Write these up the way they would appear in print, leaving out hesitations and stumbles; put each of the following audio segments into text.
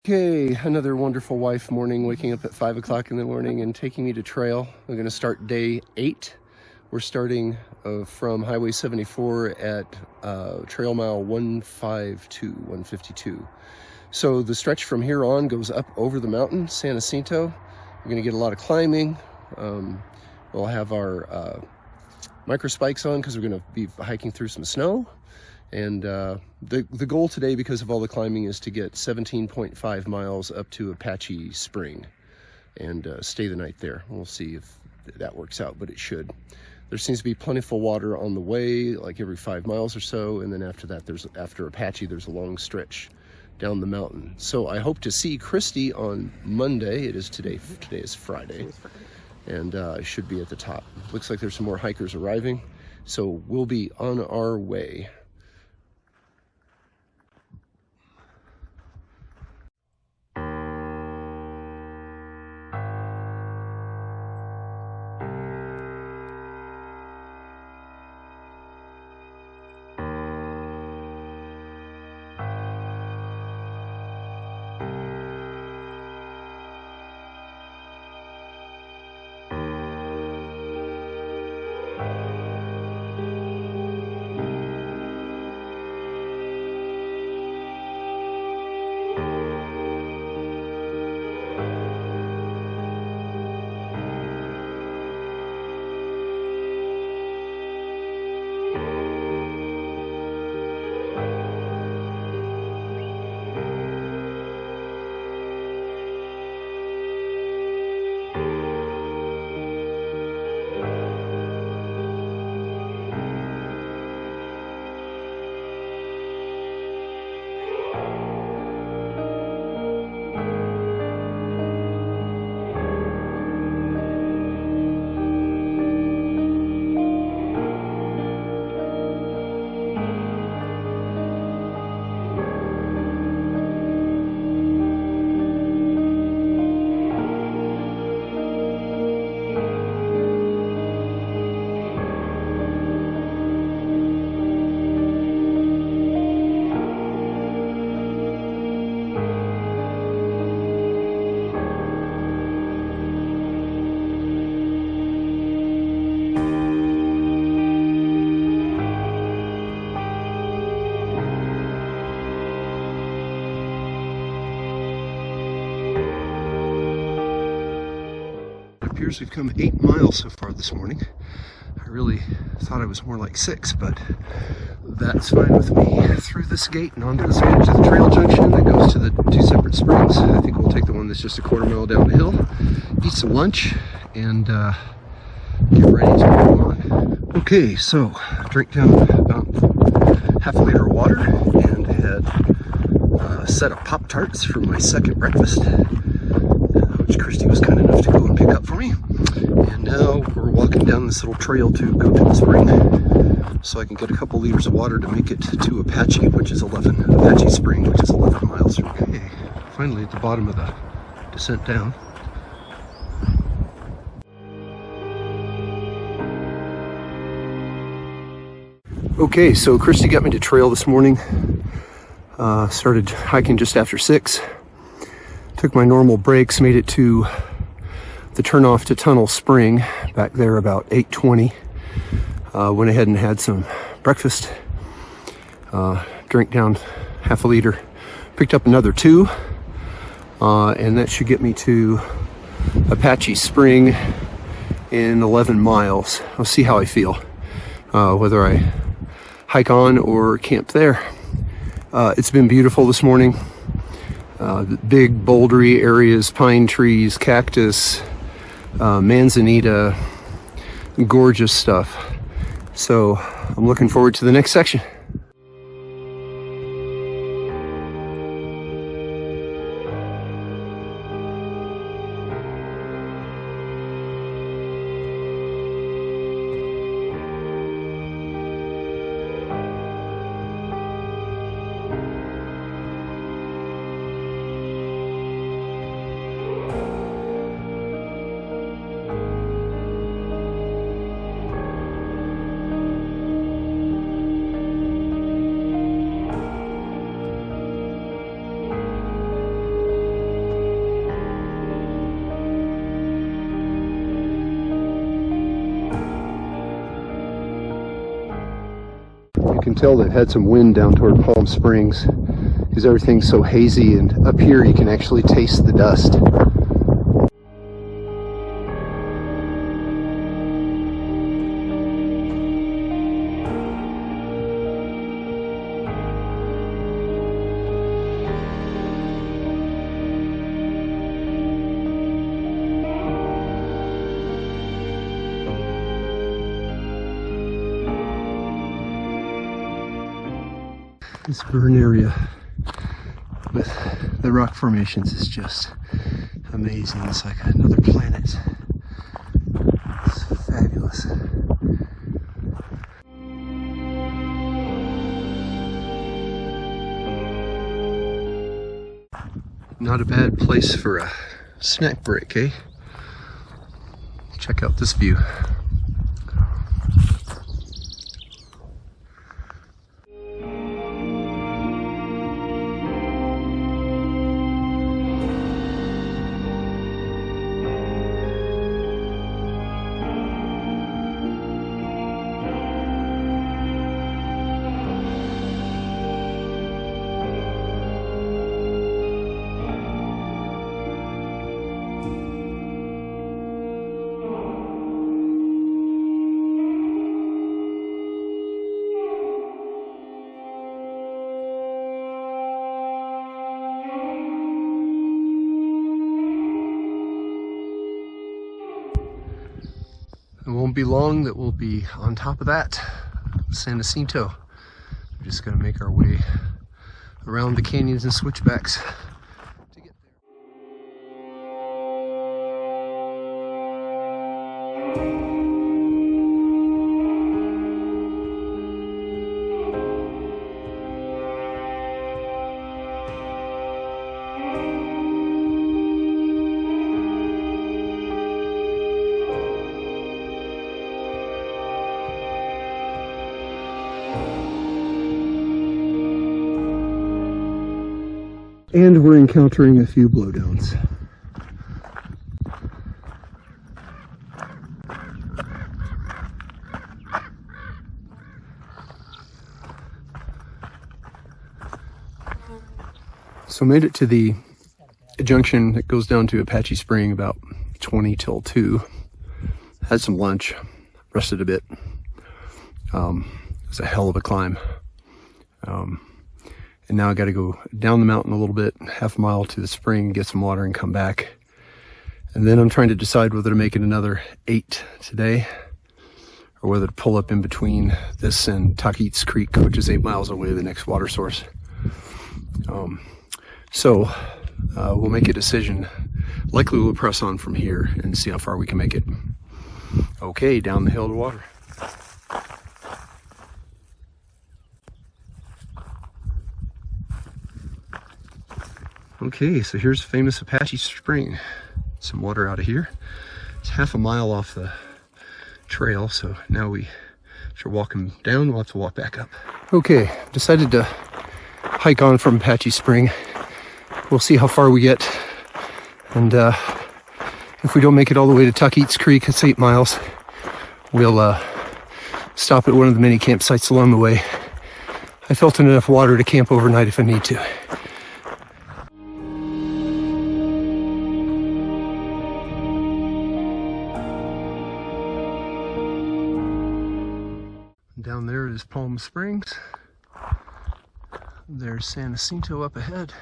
Okay, another wonderful wife morning, waking up at 5 o'clock in the morning and taking me to trail. I'm going to start day 8. We're starting from Highway 74 at trail mile 152. So the stretch from here on goes up over the mountain, San Jacinto. We're going to get a lot of climbing. We'll have our micro spikes on because we're going to be hiking through some snow. And the goal today, because of all the climbing, is to get 17.5 miles up to Apache Spring and stay the night there. We'll see if that works out, but it should. There seems to be plentiful water on the way, like every 5 miles or so, and then after that, after Apache, there's a long stretch down the mountain. So I hope to see Christy on Monday. Today is Friday, and I should be at the top. Looks like there's some more hikers arriving, so we'll be on our way. Appears we've come 8 miles so far this morning. I really thought it was more like 6, but that's fine with me. Through this gate and onto this edge of the trail junction that goes to the 2 separate springs. I think we'll take the one that's just a quarter mile down the hill, eat some lunch, and get ready to move on. Okay, so drink down about half a liter of water and had a set of Pop-Tarts for my second breakfast, which Christy was kind enough to go and pick up for me. And now we're walking down this little trail to go to the spring, so I can get a couple liters of water to make it to Apache Spring, which is 11 miles. Okay, finally at the bottom of the descent down. Okay, so Christy got me to trail this morning. Started hiking just after 6. Took my normal breaks, made it to the turnoff to Tunnel Spring back there about 8:20. Went ahead and had some breakfast, drank down half a liter, picked up another 2, and that should get me to Apache Spring in 11 miles. I'll see how I feel, whether I hike on or camp there. It's been beautiful this morning. Big bouldery areas, pine trees, cactus, manzanita, gorgeous stuff. So I'm looking forward to the next section. You can tell they've had some wind down toward Palm Springs because everything's so hazy, and up here you can actually taste the dust. This burn area with the rock formations is just amazing. It's like another planet. It's fabulous. Not a bad place for a snack break, eh? Check out this view. It won't be long that we'll be on top of that, San Jacinto. We're just gonna make our way around the canyons and switchbacks to get and we're encountering a few blowdowns. So made it to the junction that goes down to Apache Spring about 20 till 2. Had some lunch, rested a bit. It was a hell of a climb. And now I got to go down the mountain a little bit, half a mile to the spring, get some water and come back. And then I'm trying to decide whether to make it another 8 today or whether to pull up in between this and Taquitos Creek, which is 8 miles away, the next water source. So we'll make a decision. Likely we'll press on from here and see how far we can make it. Okay, down the hill to water. Okay, so here's famous Apache Spring. Some water out of here. It's half a mile off the trail, so now we are walking down. We'll have to walk back up. Okay, decided to hike on from Apache Spring. We'll see how far we get, and if we don't make it all the way to Taquitos Creek, it's 8 miles. We'll stop at one of the many campsites along the way. I felt enough water to camp overnight if I need to. Down there is Palm Springs. There's San Jacinto up ahead.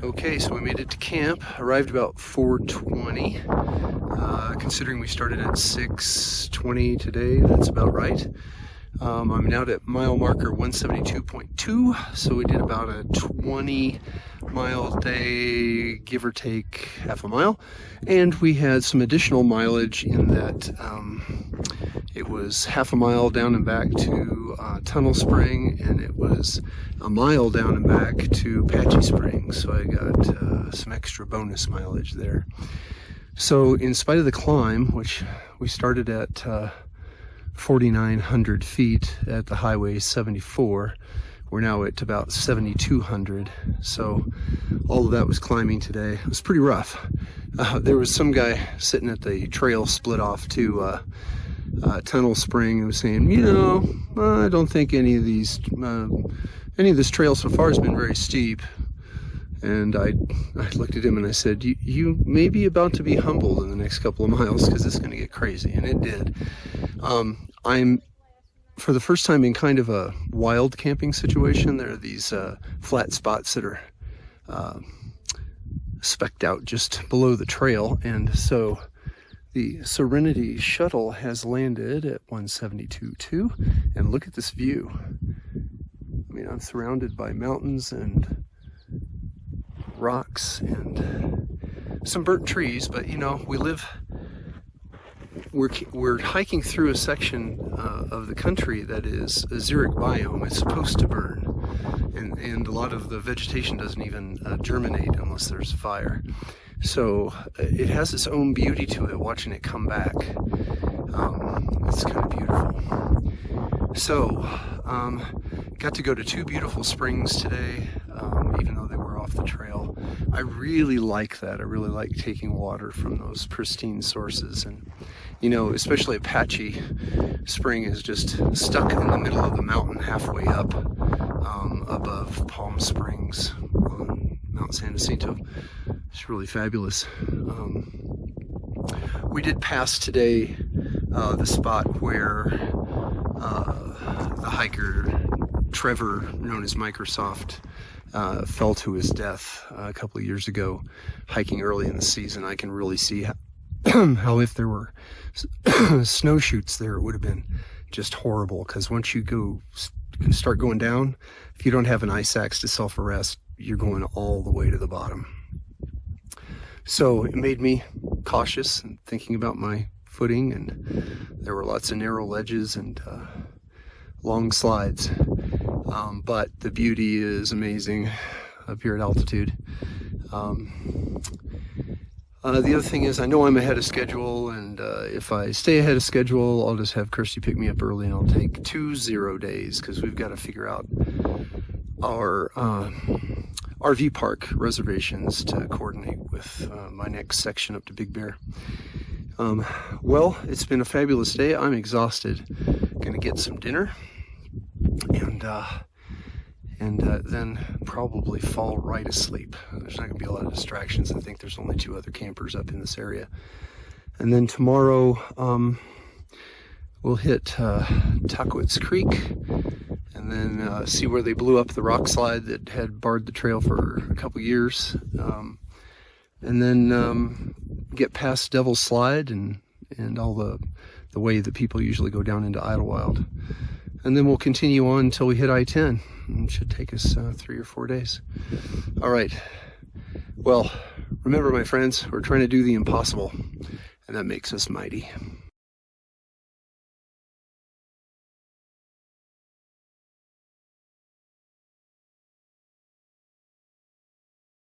Okay, so we made it to camp, arrived about 4:20. Considering we started at 6:20 today, that's about right. I'm now at mile marker 172.2, so we did about a 20-mile day, give or take half a mile. And we had some additional mileage in that it was half a mile down and back to Tunnel Spring, and it was a mile down and back to Patchy Spring, so I got some extra bonus mileage there. So in spite of the climb, which we started at 4,900 feet at the highway 74, we're now at about 7,200. So all of that was climbing today. It was pretty rough. There was some guy sitting at the trail split off to Tunnel Spring who was saying, I don't think any of this trail so far has been very steep. And I looked at him and I said, you may be about to be humbled in the next couple of miles because it's going to get crazy. And it did. I'm, for the first time, in kind of a wild camping situation. There are these flat spots that are specced out just below the trail. And so the Serenity shuttle has landed at 172.2. And look at this view. I mean, I'm surrounded by mountains and rocks and some burnt trees, but we're hiking through a section of the country that is a xeric biome. It's supposed to burn, and a lot of the vegetation doesn't even germinate unless there's fire. So it has its own beauty to it, watching it come back. It's kind of beautiful. So got to go to 2 beautiful springs today, even though they were off the trail. I really like that. I really like taking water from those pristine sources. And, especially Apache Spring is just stuck in the middle of the mountain halfway up above Palm Springs on Mount San Jacinto. It's really fabulous. We did pass today the spot where the hiker Trevor, known as Microsoft, fell to his death a couple of years ago hiking early in the season. I can really see how if there were snowshoots there, it would have been just horrible, because once you start going down, if you don't have an ice axe to self-arrest, you're going all the way to the bottom. So it made me cautious and thinking about my footing, and there were lots of narrow ledges and long slides. But the beauty is amazing up here at altitude. The other thing is, I know I'm ahead of schedule, and if I stay ahead of schedule, I'll just have Kirsty pick me up early, and I'll take 2 0 days, because we've got to figure out our RV park reservations to coordinate with my next section up to Big Bear. Well, it's been a fabulous day. I'm exhausted. Gonna get some dinner and then probably fall right asleep. There's not gonna be a lot of distractions. I think there's only 2 other campers up in this area. And then tomorrow we'll hit Tuckwitz Creek, and then see where they blew up the rock slide that had barred the trail for a couple years, and then get past Devil's Slide and all the way that people usually go down into Idlewild. And then we'll continue on until we hit I-10. It should take us 3 or 4 days. All right. Well, remember, my friends, we're trying to do the impossible, and that makes us mighty.